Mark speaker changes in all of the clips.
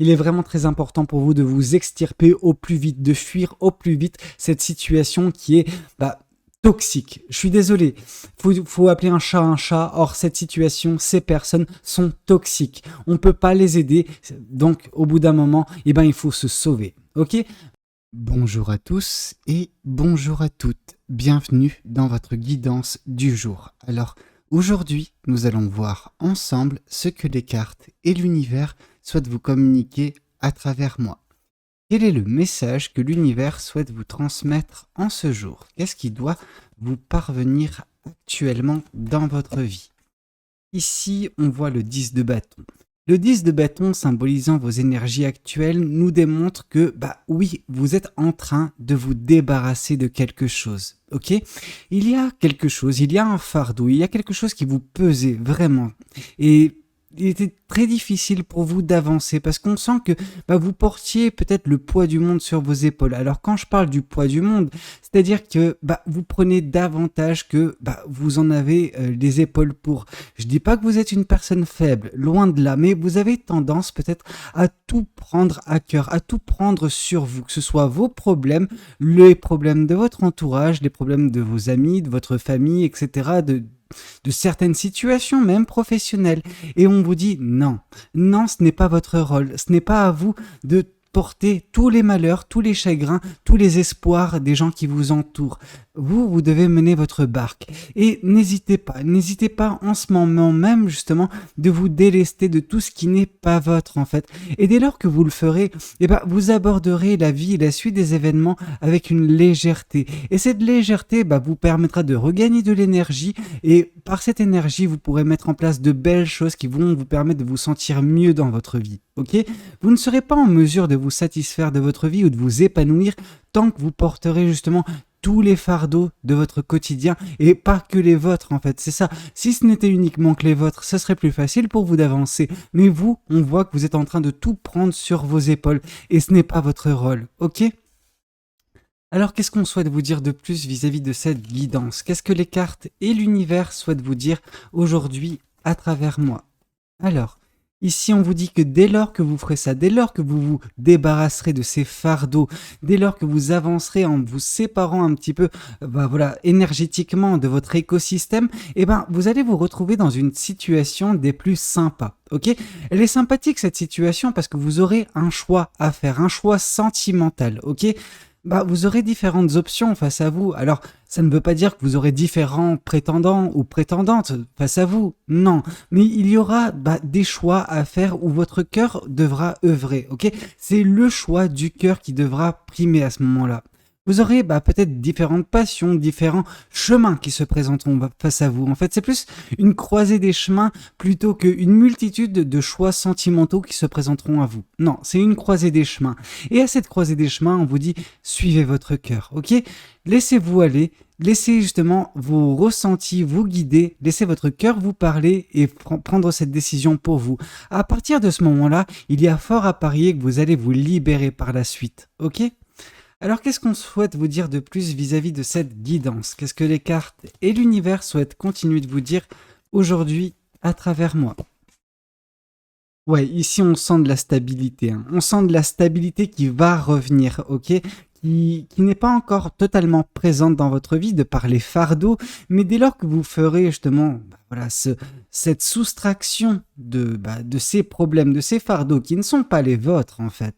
Speaker 1: il est vraiment très important pour vous de vous extirper au plus vite, de fuir au plus vite cette situation qui est toxique. Je suis désolé, faut appeler un chat un chat. Or, cette situation, ces personnes sont toxiques. On ne peut pas les aider, donc au bout d'un moment, il faut se sauver. Ok ? Bonjour à tous et bonjour à toutes. Bienvenue dans votre guidance du jour. Alors, aujourd'hui, nous allons voir ensemble ce que les cartes et l'univers souhaitent vous communiquer à travers moi. Quel est le message que l'univers souhaite vous transmettre en ce jour ? Qu'est-ce qui doit vous parvenir actuellement dans votre vie ? Ici, on voit le 10 de bâton. Le 10 de bâton, symbolisant vos énergies actuelles, nous démontre que, oui, vous êtes en train de vous débarrasser de quelque chose, ok ? Il y a quelque chose, il y a un fardeau, il y a quelque chose qui vous pesait vraiment. Et il était très difficile pour vous d'avancer parce qu'on sent que vous portiez peut-être le poids du monde sur vos épaules. Alors quand je parle du poids du monde, c'est-à-dire que vous prenez davantage que vous en avez les épaules pour. Je dis pas que vous êtes une personne faible, loin de là, mais vous avez tendance peut-être à tout prendre à cœur, à tout prendre sur vous, que ce soit vos problèmes, les problèmes de votre entourage, les problèmes de vos amis, de votre famille, etc., de certaines situations, même professionnelles. Et on vous dit non, ce n'est pas votre rôle, ce n'est pas à vous de porter tous les malheurs, tous les chagrins, tous les espoirs des gens qui vous entourent. Vous devez mener votre barque. Et n'hésitez pas en ce moment même justement de vous délester de tout ce qui n'est pas votre en fait. Et dès lors que vous le ferez, vous aborderez la vie et la suite des événements avec une légèreté. Et cette légèreté vous permettra de regagner de l'énergie et par cette énergie, vous pourrez mettre en place de belles choses qui vont vous permettre de vous sentir mieux dans votre vie. Ok ? Vous ne serez pas en mesure de vous satisfaire de votre vie ou de vous épanouir tant que vous porterez justement tous les fardeaux de votre quotidien et pas que les vôtres en fait, c'est ça. Si ce n'était uniquement que les vôtres, ce serait plus facile pour vous d'avancer. Mais vous, on voit que vous êtes en train de tout prendre sur vos épaules et ce n'est pas votre rôle, ok ? Alors qu'est-ce qu'on souhaite vous dire de plus vis-à-vis de cette guidance ? Qu'est-ce que les cartes et l'univers souhaitent vous dire aujourd'hui à travers moi ? Alors, ici, on vous dit que dès lors que vous ferez ça, dès lors que vous vous débarrasserez de ces fardeaux, dès lors que vous avancerez en vous séparant un petit peu, énergétiquement de votre écosystème, vous allez vous retrouver dans une situation des plus sympas. Ok ? Elle est sympathique cette situation parce que vous aurez un choix à faire, un choix sentimental. Ok ? Vous aurez différentes options face à vous. Alors, ça ne veut pas dire que vous aurez différents prétendants ou prétendantes face à vous. Non. Mais il y aura des choix à faire où votre cœur devra œuvrer. Ok ? C'est le choix du cœur qui devra primer à ce moment-là. Vous aurez peut-être différentes passions, différents chemins qui se présenteront face à vous. En fait, c'est plus une croisée des chemins plutôt qu'une multitude de choix sentimentaux qui se présenteront à vous. Non, c'est une croisée des chemins. Et à cette croisée des chemins, on vous dit, suivez votre cœur, ok ? Laissez-vous aller, laissez justement vos ressentis vous guider, laissez votre cœur vous parler et prendre cette décision pour vous. À partir de ce moment-là, il y a fort à parier que vous allez vous libérer par la suite, ok ? Alors qu'est-ce qu'on souhaite vous dire de plus vis-à-vis de cette guidance ? Qu'est-ce que les cartes et l'univers souhaitent continuer de vous dire aujourd'hui à travers moi ? Ouais, ici on sent de la stabilité. On sent de la stabilité qui va revenir, ok ? Qui n'est pas encore totalement présente dans votre vie de par les fardeaux, mais dès lors que vous ferez justement cette soustraction de ces problèmes, de ces fardeaux qui ne sont pas les vôtres en fait,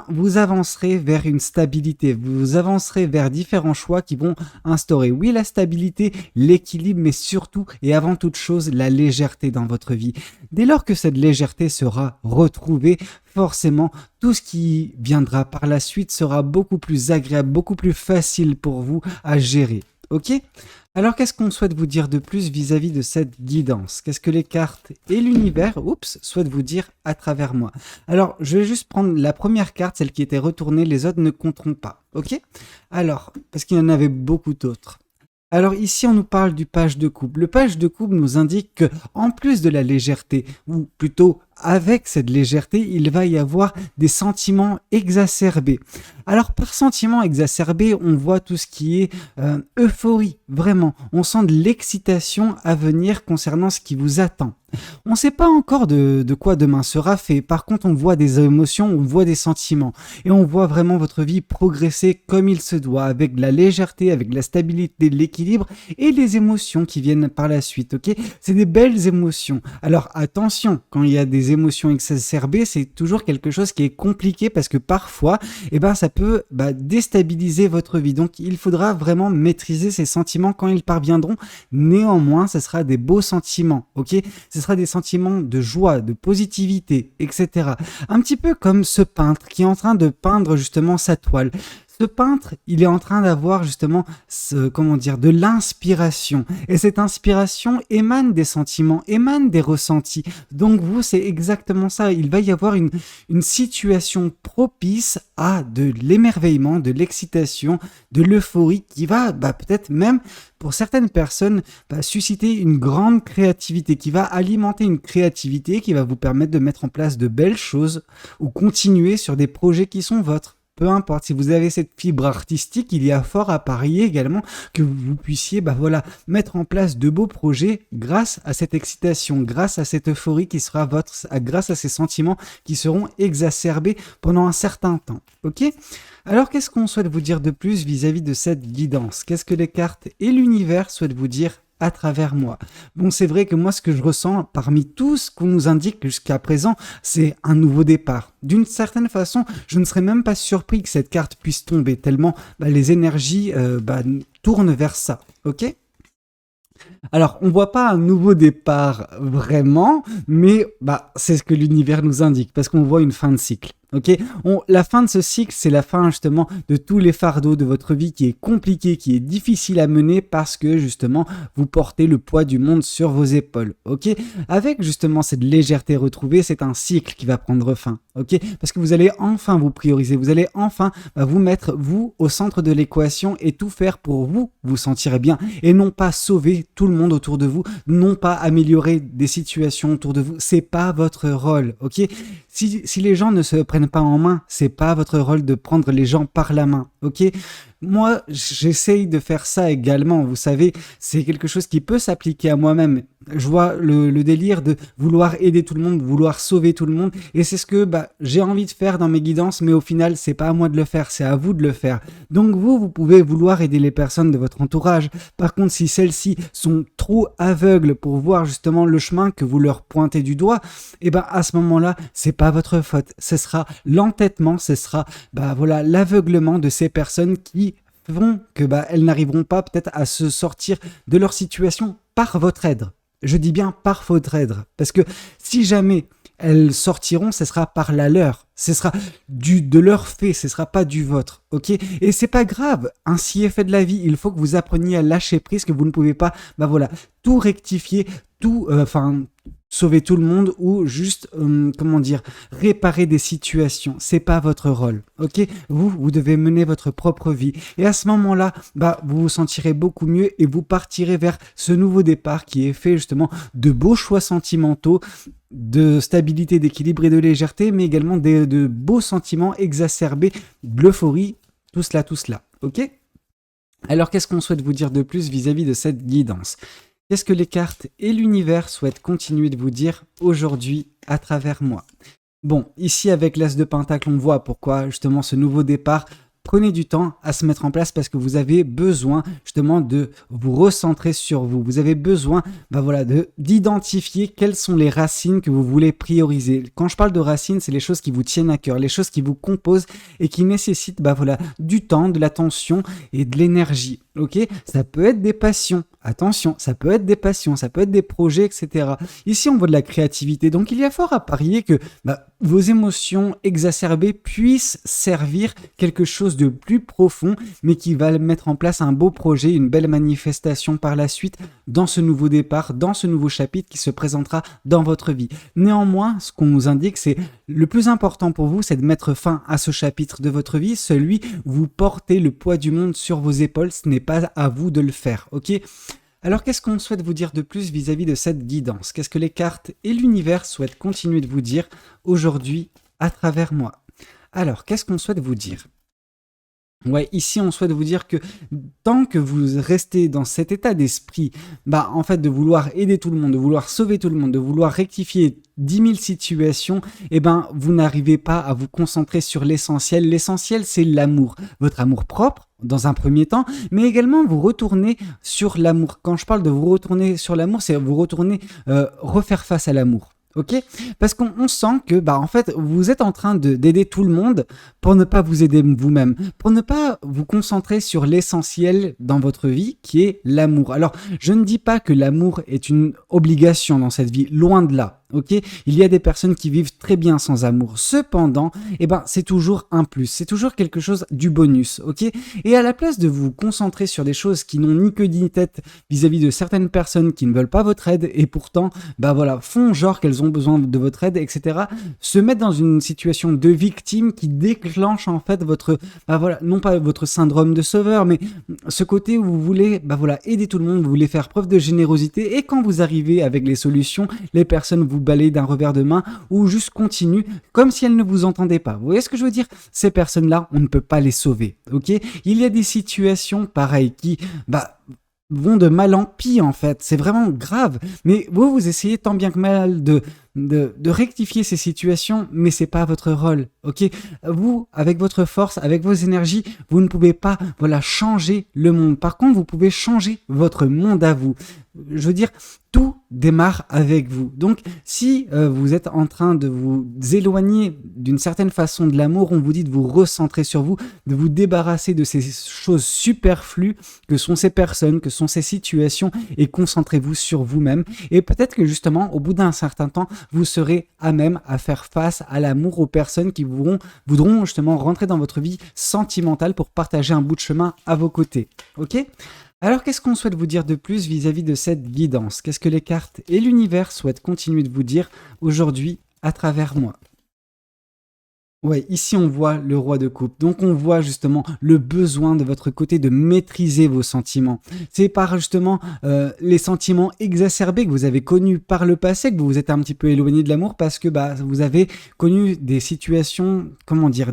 Speaker 1: vous avancerez vers une stabilité, vous avancerez vers différents choix qui vont instaurer, oui, la stabilité, l'équilibre, mais surtout et avant toute chose, la légèreté dans votre vie. Dès lors que cette légèreté sera retrouvée, forcément, tout ce qui viendra par la suite sera beaucoup plus agréable, beaucoup plus facile pour vous à gérer. Ok ? Alors, qu'est-ce qu'on souhaite vous dire de plus vis-à-vis de cette guidance ? Qu'est-ce que les cartes et l'univers, souhaitent vous dire à travers moi ? Alors, je vais juste prendre la première carte, celle qui était retournée, les autres ne compteront pas. Ok ? Alors, parce qu'il y en avait beaucoup d'autres. Alors ici, on nous parle du page de coupe. Le page de coupe nous indique que, en plus de la légèreté, ou plutôt avec cette légèreté, il va y avoir des sentiments exacerbés. Alors par sentiments exacerbés, on voit tout ce qui est euphorie, vraiment. On sent de l'excitation à venir concernant ce qui vous attend. On ne sait pas encore de quoi demain sera fait. Par contre, on voit des émotions, on voit des sentiments. Et on voit vraiment votre vie progresser comme il se doit, avec de la légèreté, avec de la stabilité, de l'équilibre et les émotions qui viennent par la suite, ok? C'est des belles émotions. Alors attention, quand il y a des émotions exacerbées, c'est toujours quelque chose qui est compliqué parce que parfois, ça peut déstabiliser votre vie. Donc il faudra vraiment maîtriser ces sentiments quand ils parviendront. Néanmoins, ce sera des beaux sentiments, ok? Ce sera des sentiments de joie, de positivité, etc. Un petit peu comme ce peintre qui est en train de peindre justement sa toile. Ce peintre, il est en train d'avoir justement de l'inspiration. Et cette inspiration émane des sentiments, émane des ressentis. Donc vous, c'est exactement ça. Il va y avoir une situation propice à de l'émerveillement, de l'excitation, de l'euphorie qui va peut-être même, pour certaines personnes, susciter une grande créativité, qui va alimenter une créativité qui va vous permettre de mettre en place de belles choses ou continuer sur des projets qui sont vôtres. Peu importe, si vous avez cette fibre artistique, il y a fort à parier également que vous puissiez mettre en place de beaux projets grâce à cette excitation, grâce à cette euphorie qui sera votre, grâce à ces sentiments qui seront exacerbés pendant un certain temps. Ok ? Alors qu'est-ce qu'on souhaite vous dire de plus vis-à-vis de cette guidance ? Qu'est-ce que les cartes et l'univers souhaitent vous dire à travers moi? Bon, c'est vrai que moi, ce que je ressens parmi tout ce qu'on nous indique jusqu'à présent, c'est un nouveau départ. D'une certaine façon, je ne serais même pas surpris que cette carte puisse tomber, tellement les énergies tournent vers ça, ok ? Alors, on voit pas un nouveau départ vraiment, mais c'est ce que l'univers nous indique, parce qu'on voit une fin de cycle. Ok, la fin de ce cycle, c'est la fin justement de tous les fardeaux de votre vie qui est compliqué, qui est difficile à mener parce que justement vous portez le poids du monde sur vos épaules. Ok, avec justement cette légèreté retrouvée, c'est un cycle qui va prendre fin. Ok, parce que vous allez enfin vous prioriser, vous allez enfin vous mettre vous au centre de l'équation et tout faire pour vous vous sentirez bien et non pas sauver tout le monde autour de vous, non pas améliorer des situations autour de vous. C'est pas votre rôle. Ok, si les gens ne se prennent pas en main, c'est pas votre rôle de prendre les gens par la main, ok ? Moi, j'essaye de faire ça également, vous savez, c'est quelque chose qui peut s'appliquer à moi-même. Je vois le délire de vouloir aider tout le monde, vouloir sauver tout le monde, et c'est ce que j'ai envie de faire dans mes guidances, mais au final, c'est pas à moi de le faire, c'est à vous de le faire. Donc vous pouvez vouloir aider les personnes de votre entourage. Par contre, si celles-ci sont trop aveugles pour voir justement le chemin que vous leur pointez du doigt, à ce moment-là, c'est pas votre faute. Ce sera l'entêtement, ce sera l'aveuglement de ces personnes qui font que elles n'arriveront pas peut-être à se sortir de leur situation par votre aide. Je dis bien par votre aide, parce que si jamais elles sortiront, ce sera par la leur, ce sera de leur fait, ce sera pas du vôtre, ok ? Et c'est pas grave, ainsi est fait de la vie, il faut que vous appreniez à lâcher prise, que vous ne pouvez pas, tout rectifier, tout, sauver tout le monde ou juste, réparer des situations. C'est pas votre rôle, ok ? Vous devez mener votre propre vie. Et à ce moment-là, vous vous sentirez beaucoup mieux et vous partirez vers ce nouveau départ qui est fait justement de beaux choix sentimentaux, de stabilité, d'équilibre et de légèreté, mais également de beaux sentiments exacerbés, de l'euphorie, tout cela, ok ? Alors, qu'est-ce qu'on souhaite vous dire de plus vis-à-vis de cette guidance ? Qu'est-ce que les cartes et l'univers souhaitent continuer de vous dire aujourd'hui à travers moi ? Bon, ici avec l'As de Pentacle, on voit pourquoi justement ce nouveau départ. Prenez du temps à se mettre en place parce que vous avez besoin justement de vous recentrer sur vous. Vous avez besoin d'identifier quelles sont les racines que vous voulez prioriser. Quand je parle de racines, c'est les choses qui vous tiennent à cœur, les choses qui vous composent et qui nécessitent du temps, de l'attention et de l'énergie. Ok ? Ça peut être des passions. Attention, ça peut être des passions, ça peut être des projets, etc. Ici, on voit de la créativité. Donc, il y a fort à parier que vos émotions exacerbées puissent servir quelque chose de plus profond, mais qui va mettre en place un beau projet, une belle manifestation par la suite dans ce nouveau départ, dans ce nouveau chapitre qui se présentera dans votre vie. Néanmoins, ce qu'on nous indique, c'est le plus important pour vous, c'est de mettre fin à ce chapitre de votre vie, celui où vous portez le poids du monde sur vos épaules. Ce n'est pas à vous de le faire, ok ? Alors, qu'est-ce qu'on souhaite vous dire de plus vis-à-vis de cette guidance ? Qu'est-ce que les cartes et l'univers souhaitent continuer de vous dire aujourd'hui à travers moi ? Alors, qu'est-ce qu'on souhaite vous dire ? Ouais, ici on souhaite vous dire que tant que vous restez dans cet état d'esprit, en fait de vouloir aider tout le monde, de vouloir sauver tout le monde, de vouloir rectifier 10 000 situations, vous n'arrivez pas à vous concentrer sur l'essentiel. L'essentiel, c'est l'amour, votre amour propre dans un premier temps, mais également vous retourner sur l'amour. Quand je parle de vous retourner sur l'amour, c'est vous retourner refaire face à l'amour. Ok, parce qu'on sent que en fait vous êtes en train d'aider tout le monde pour ne pas vous aider vous-même, pour ne pas vous concentrer sur l'essentiel dans votre vie qui est l'amour. Alors je ne dis pas que l'amour est une obligation dans cette vie, loin de là. Ok, il y a des personnes qui vivent très bien sans amour. Cependant, c'est toujours un plus, c'est toujours quelque chose du bonus. Ok, et à la place de vous concentrer sur des choses qui n'ont ni queue ni tête vis-à-vis de certaines personnes qui ne veulent pas votre aide et pourtant, font genre qu'elles ont besoin de votre aide, etc. Se mettre dans une situation de victime qui déclenche en fait votre, non pas votre syndrome de sauveur, mais ce côté où vous voulez, aider tout le monde, vous voulez faire preuve de générosité et quand vous arrivez avec les solutions, les personnes vous balayent d'un revers de main ou juste continuent comme si elles ne vous entendaient pas. Vous voyez ce que je veux dire? Ces personnes-là, on ne peut pas les sauver, ok? Il y a des situations pareilles qui, vont de mal en pis en fait, c'est vraiment grave, mais vous essayez tant bien que mal de rectifier ces situations, mais c'est pas votre rôle, ok? Vous, avec votre force, avec vos énergies, vous ne pouvez pas, changer le monde. Par contre, vous pouvez changer votre monde à vous. Je veux dire, tout démarre avec vous. Donc, si vous êtes en train de vous éloigner d'une certaine façon de l'amour, on vous dit de vous recentrer sur vous, de vous débarrasser de ces choses superflues que sont ces personnes, que sont ces situations, et concentrez-vous sur vous-même. Et peut-être que justement, au bout d'un certain temps, vous serez à même à faire face à l'amour aux personnes qui voudront justement rentrer dans votre vie sentimentale pour partager un bout de chemin à vos côtés. Ok ? Alors, qu'est-ce qu'on souhaite vous dire de plus vis-à-vis de cette guidance? Qu'est-ce que les cartes et l'univers souhaitent continuer de vous dire aujourd'hui à travers moi? Ouais, ici on voit le roi de coupe. Donc on voit justement le besoin de votre côté de maîtriser vos sentiments. C'est par justement les sentiments exacerbés que vous avez connus par le passé que vous vous êtes un petit peu éloigné de l'amour parce que vous avez connu des situations,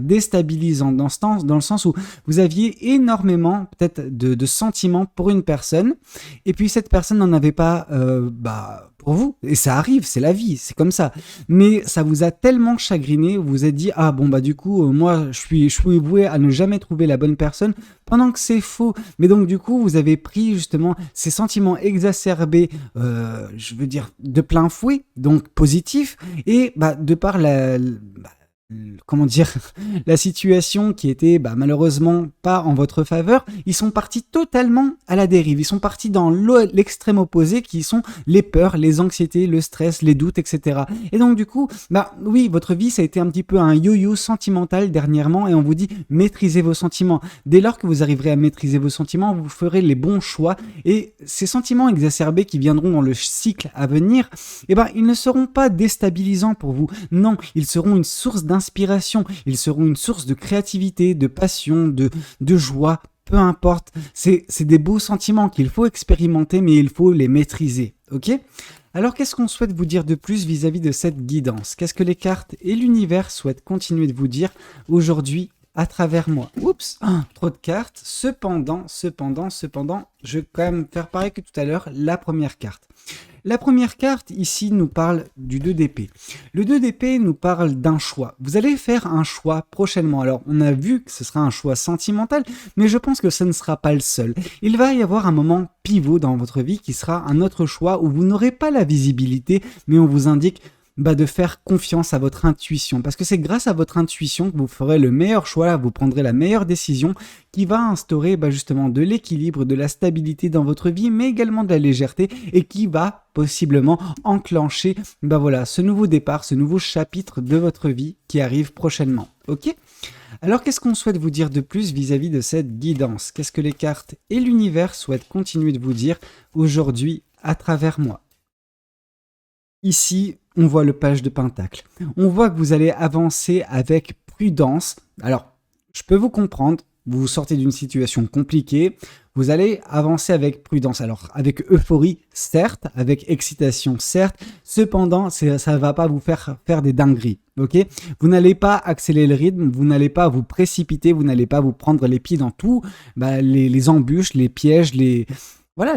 Speaker 1: déstabilisantes dans le sens où vous aviez énormément peut-être de sentiments pour une personne et puis cette personne n'en avait pas pour vous, et ça arrive, c'est la vie, c'est comme ça. Mais ça vous a tellement chagriné, vous vous êtes dit, du coup, moi, je suis voué à ne jamais trouver la bonne personne, pendant que c'est faux. Mais donc, du coup, vous avez pris justement ces sentiments exacerbés, de plein fouet, donc positifs, et de par la situation qui était malheureusement pas en votre faveur, ils sont partis totalement à la dérive. Ils sont partis dans l'extrême opposé qui sont les peurs, les anxiétés, le stress, les doutes, etc. Et donc du coup, oui, votre vie ça a été un petit peu un yo-yo sentimental dernièrement et on vous dit maîtrisez vos sentiments. Dès lors que vous arriverez à maîtriser vos sentiments, vous ferez les bons choix et ces sentiments exacerbés qui viendront dans le cycle à venir, ils ne seront pas déstabilisants pour vous. Non, ils seront une source d'inspiration, ils seront une source de créativité, de passion, de joie, peu importe. C'est des beaux sentiments qu'il faut expérimenter, mais il faut les maîtriser, ok ? Alors qu'est-ce qu'on souhaite vous dire de plus vis-à-vis de cette guidance? Qu'est-ce que les cartes et l'univers souhaitent continuer de vous dire aujourd'hui à travers moi? Oups, trop de cartes. Cependant, je vais quand même faire pareil que tout à l'heure, la première carte. La première carte, ici, nous parle du 2 d'épée. Le 2 d'épée nous parle d'un choix. Vous allez faire un choix prochainement. Alors, on a vu que ce sera un choix sentimental, mais je pense que ce ne sera pas le seul. Il va y avoir un moment pivot dans votre vie qui sera un autre choix où vous n'aurez pas la visibilité, mais on vous indique de faire confiance à votre intuition. Parce que c'est grâce à votre intuition que vous ferez le meilleur choix, vous prendrez la meilleure décision qui va instaurer justement de l'équilibre, de la stabilité dans votre vie, mais également de la légèreté et qui va possiblement enclencher ce nouveau départ, ce nouveau chapitre de votre vie qui arrive prochainement. Ok ? Alors qu'est-ce qu'on souhaite vous dire de plus vis-à-vis de cette guidance? Qu'est-ce que les cartes et l'univers souhaitent continuer de vous dire aujourd'hui à travers moi? Ici, on voit le page de Pentacle. On voit que vous allez avancer avec prudence. Alors, je peux vous comprendre. vous sortez d'une situation compliquée, vous allez avancer avec prudence. Alors, avec euphorie, certes, avec excitation, certes, cependant, ça ne va pas vous faire des dingueries, ok? Vous n'allez pas accélérer le rythme, vous n'allez pas vous précipiter, vous n'allez pas vous prendre les pieds dans tout, les embûches, les pièges, voilà,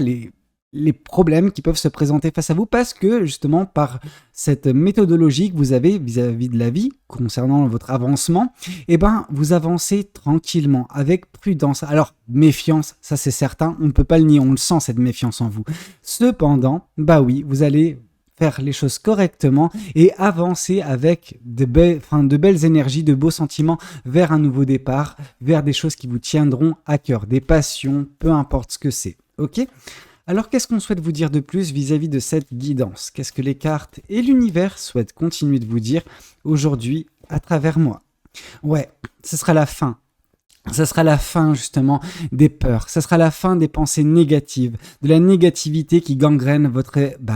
Speaker 1: les problèmes qui peuvent se présenter face à vous parce que justement par cette méthodologie que vous avez vis-à-vis de la vie concernant votre avancement, eh ben vous avancez tranquillement avec prudence. Alors méfiance, ça c'est certain, on ne peut pas le nier, on le sent cette méfiance en vous. Cependant, bah oui, vous allez faire les choses correctement et avancer avec de belles énergies, de beaux sentiments vers un nouveau départ, vers des choses qui vous tiendront à cœur, des passions, peu importe ce que c'est. Ok ? Alors, qu'est-ce qu'on souhaite vous dire de plus vis-à-vis de cette guidance? Qu'est-ce que les cartes et l'univers souhaitent continuer de vous dire aujourd'hui à travers moi? Ouais, ce sera la fin. Ça sera la fin justement des peurs, ça sera la fin des pensées négatives, de la négativité qui gangrène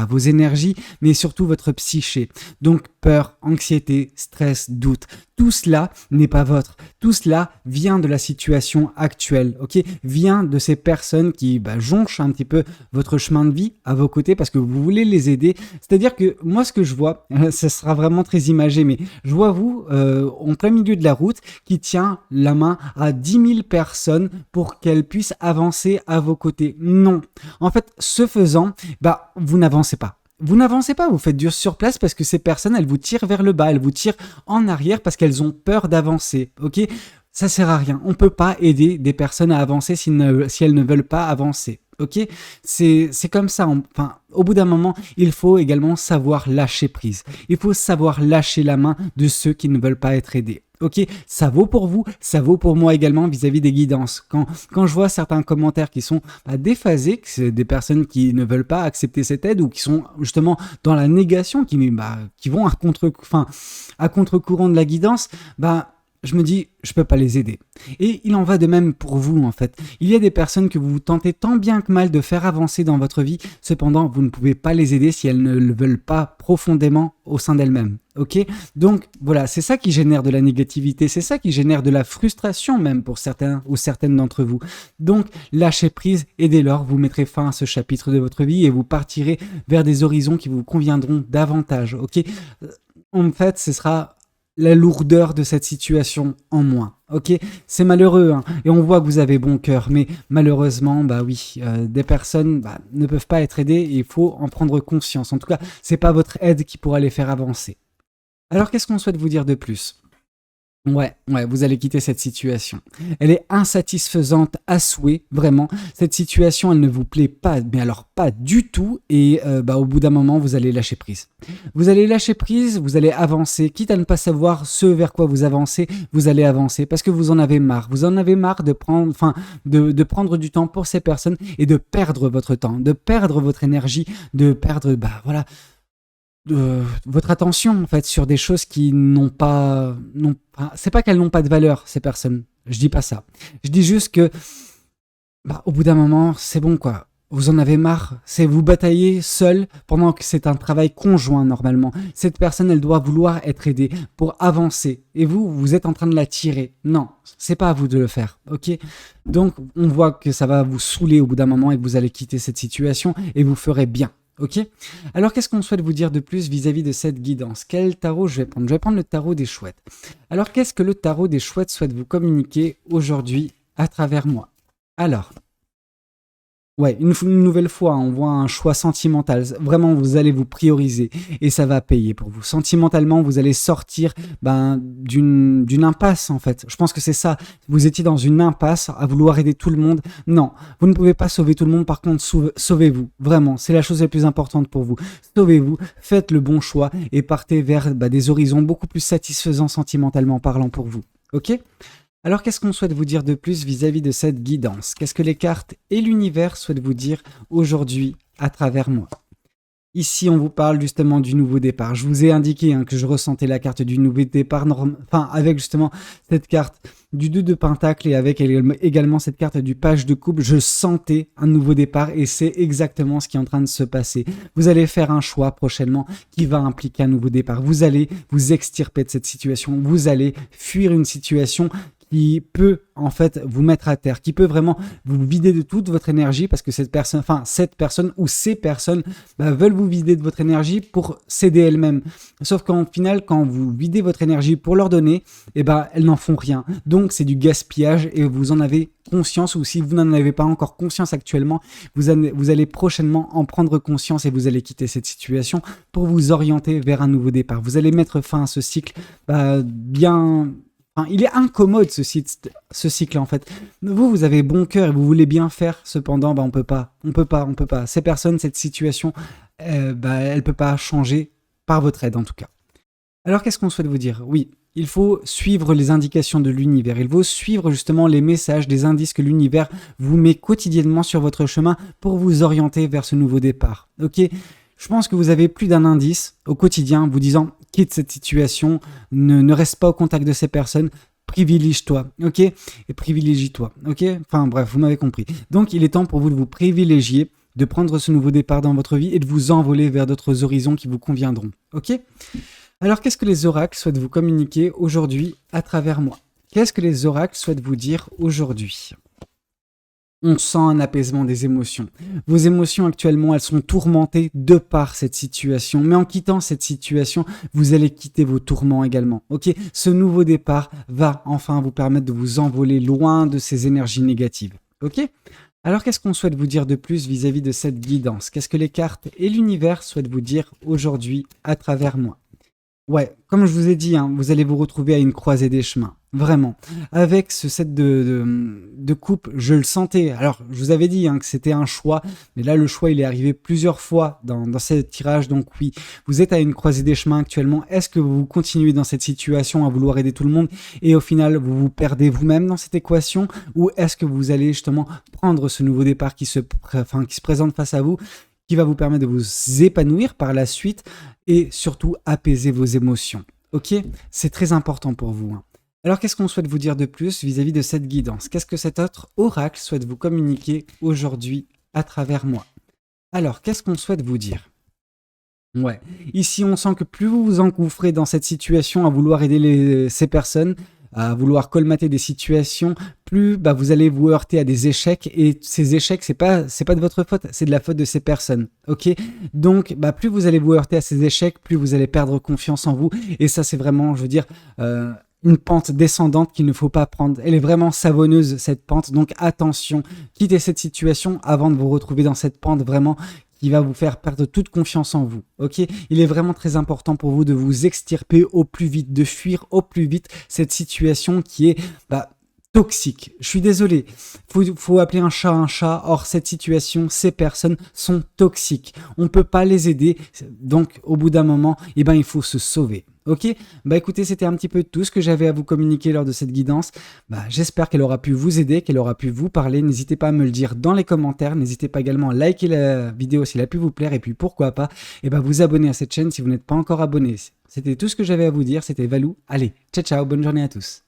Speaker 1: vos énergies, mais surtout votre psyché. Donc peur, anxiété, stress, doute, tout cela n'est pas votre. Tout cela vient de la situation actuelle, ok? Vient de ces personnes qui jonchent un petit peu votre chemin de vie à vos côtés parce que vous voulez les aider. C'est-à-dire que moi, ce que je vois, ça sera vraiment très imagé, mais je vois vous en plein milieu de la route qui tient la main à 10 000 personnes pour qu'elles puissent avancer à vos côtés. Non. En fait, ce faisant, vous n'avancez pas. Vous n'avancez pas, vous faites dur sur place parce que ces personnes, elles vous tirent vers le bas, elles vous tirent en arrière parce qu'elles ont peur d'avancer, ok? Ça sert à rien. On peut pas aider des personnes à avancer si elles ne veulent pas avancer, ok? C'est comme ça. Au bout d'un moment, il faut également savoir lâcher prise. Il faut savoir lâcher la main de ceux qui ne veulent pas être aidés. Ok, ça vaut pour vous, ça vaut pour moi également vis-à-vis des guidances. Quand je vois certains commentaires qui sont déphasés, que c'est des personnes qui ne veulent pas accepter cette aide ou qui sont justement dans la négation, qui vont à contre-courant de la guidance, je me dis, je peux pas les aider. Et il en va de même pour vous, en fait. Il y a des personnes que vous tentez tant bien que mal de faire avancer dans votre vie, cependant, vous ne pouvez pas les aider si elles ne le veulent pas profondément au sein d'elles-mêmes. Ok? Donc, voilà, c'est ça qui génère de la négativité, c'est ça qui génère de la frustration même pour certains ou certaines d'entre vous. Donc, lâchez prise et dès lors, vous mettrez fin à ce chapitre de votre vie et vous partirez vers des horizons qui vous conviendront davantage. Ok? En fait, ce sera la lourdeur de cette situation en moins, ok? C'est malheureux, hein, et on voit que vous avez bon cœur, mais malheureusement, des personnes ne peuvent pas être aidées et il faut en prendre conscience. En tout cas, c'est pas votre aide qui pourra les faire avancer. Alors, qu'est-ce qu'on souhaite vous dire de plus? Ouais, vous allez quitter cette situation. Elle est insatisfaisante à souhait, vraiment. Cette situation, elle ne vous plaît pas, mais alors pas du tout. Et au bout d'un moment, vous allez lâcher prise. Vous allez lâcher prise, vous allez avancer. Quitte à ne pas savoir ce vers quoi vous avancez, vous allez avancer parce que vous en avez marre. Vous en avez marre de prendre du temps pour ces personnes et de perdre votre temps, de perdre votre énergie, de perdre, votre attention en fait sur des choses qui c'est pas qu'elles n'ont pas de valeur, ces personnes, je dis pas ça, je dis juste que au bout d'un moment c'est bon quoi, vous en avez marre, c'est vous batailler seul pendant que c'est un travail conjoint normalement. Cette personne elle doit vouloir être aidée pour avancer et vous êtes en train de la tirer. Non, c'est pas à vous de le faire, ok? Donc on voit que ça va vous saouler au bout d'un moment et que vous allez quitter cette situation et vous ferez bien. Ok? Alors, qu'est-ce qu'on souhaite vous dire de plus vis-à-vis de cette guidance? Quel tarot je vais prendre? Je vais prendre le tarot des chouettes. Alors, qu'est-ce que le tarot des chouettes souhaite vous communiquer aujourd'hui à travers moi? Alors, une nouvelle fois, on voit un choix sentimental. Vraiment, vous allez vous prioriser et ça va payer pour vous. Sentimentalement, vous allez sortir d'une impasse, en fait. Je pense que c'est ça. Vous étiez dans une impasse à vouloir aider tout le monde. Non, vous ne pouvez pas sauver tout le monde. Par contre, sauvez-vous. Vraiment, c'est la chose la plus importante pour vous. Sauvez-vous, faites le bon choix et partez vers des horizons beaucoup plus satisfaisants sentimentalement parlant pour vous. Ok ? Alors, qu'est-ce qu'on souhaite vous dire de plus vis-à-vis de cette guidance? Qu'est-ce que les cartes et l'univers souhaitent vous dire aujourd'hui à travers moi? Ici, on vous parle justement du nouveau départ. Je vous ai indiqué que je ressentais la carte du nouveau départ, avec justement cette carte du 2 de Pentacle et avec également cette carte du page de coupe. Je sentais un nouveau départ et c'est exactement ce qui est en train de se passer. Vous allez faire un choix prochainement qui va impliquer un nouveau départ. Vous allez vous extirper de cette situation. Vous allez fuir une situation qui peut en fait vous mettre à terre, qui peut vraiment vous vider de toute votre énergie parce que cette personne ou ces personnes veulent vous vider de votre énergie pour s'aider elles-mêmes. Sauf qu'en final, quand vous videz votre énergie pour leur donner, elles n'en font rien. Donc c'est du gaspillage et vous en avez conscience, ou si vous n'en avez pas encore conscience actuellement, vous allez prochainement en prendre conscience et vous allez quitter cette situation pour vous orienter vers un nouveau départ. Vous allez mettre fin à ce cycle bien... il est incommode ce cycle en fait. Vous avez bon cœur et vous voulez bien faire, cependant on peut pas. Ces personnes, cette situation, elle peut pas changer par votre aide en tout cas. Alors qu'est-ce qu'on souhaite vous dire? Oui, il faut suivre les indications de l'univers, il faut suivre justement les messages, les indices que l'univers vous met quotidiennement sur votre chemin pour vous orienter vers ce nouveau départ. Ok? Je pense que vous avez plus d'un indice au quotidien vous disant « quitte cette situation, ne reste pas au contact de ces personnes, privilégie-toi, ok ? Et privilégie-toi, ok ? Enfin bref, vous m'avez compris. Donc il est temps pour vous de vous privilégier, de prendre ce nouveau départ dans votre vie et de vous envoler vers d'autres horizons qui vous conviendront, ok ? Alors qu'est-ce que les oracles souhaitent vous communiquer aujourd'hui à travers moi ? Qu'est-ce que les oracles souhaitent vous dire aujourd'hui ? On sent un apaisement des émotions. Vos émotions actuellement, elles sont tourmentées de par cette situation. Mais en quittant cette situation, vous allez quitter vos tourments également. Ok ? Ce nouveau départ va enfin vous permettre de vous envoler loin de ces énergies négatives. Ok ? Alors qu'est-ce qu'on souhaite vous dire de plus vis-à-vis de cette guidance ? Qu'est-ce que les cartes et l'univers souhaitent vous dire aujourd'hui à travers moi ? Ouais, comme je vous ai dit, vous allez vous retrouver à une croisée des chemins. Vraiment. Avec ce set de coupe, je le sentais. Alors, je vous avais dit que c'était un choix, mais là, le choix, il est arrivé plusieurs fois dans ce tirage. Donc oui, vous êtes à une croisée des chemins actuellement. Est-ce que vous continuez dans cette situation à vouloir aider tout le monde et au final, vous vous perdez vous-même dans cette équation? Ou est-ce que vous allez justement prendre ce nouveau départ qui se présente face à vous, qui va vous permettre de vous épanouir par la suite et surtout apaiser vos émotions. Ok ? C'est très important pour vous. Alors qu'est-ce qu'on souhaite vous dire de plus vis-à-vis de cette guidance? Qu'est-ce que cet autre oracle souhaite vous communiquer aujourd'hui à travers moi? Alors, qu'est-ce qu'on souhaite vous dire? Ouais, ici on sent que plus vous vous engouffrez dans cette situation à vouloir aider ces personnes, à vouloir colmater des situations, plus vous allez vous heurter à des échecs, et ces échecs, c'est pas de votre faute, c'est de la faute de ces personnes, ok? Donc, plus vous allez vous heurter à ces échecs, plus vous allez perdre confiance en vous, et ça c'est vraiment, je veux dire, une pente descendante qu'il ne faut pas prendre. Elle est vraiment savonneuse cette pente, donc attention, quittez cette situation avant de vous retrouver dans cette pente vraiment qui va vous faire perdre toute confiance en vous, ok? Il est vraiment très important pour vous de vous extirper au plus vite, de fuir au plus vite cette situation qui est toxique. Je suis désolé, faut appeler un chat, or cette situation, ces personnes sont toxiques. On ne peut pas les aider, donc au bout d'un moment, il faut se sauver. Ok, écoutez, c'était un petit peu tout ce que j'avais à vous communiquer lors de cette guidance. J'espère qu'elle aura pu vous aider, qu'elle aura pu vous parler. N'hésitez pas à me le dire dans les commentaires. N'hésitez pas également à liker la vidéo si elle a pu vous plaire. Et puis pourquoi pas, vous abonner à cette chaîne si vous n'êtes pas encore abonné. C'était tout ce que j'avais à vous dire. C'était Valou. Allez, ciao, bonne journée à tous.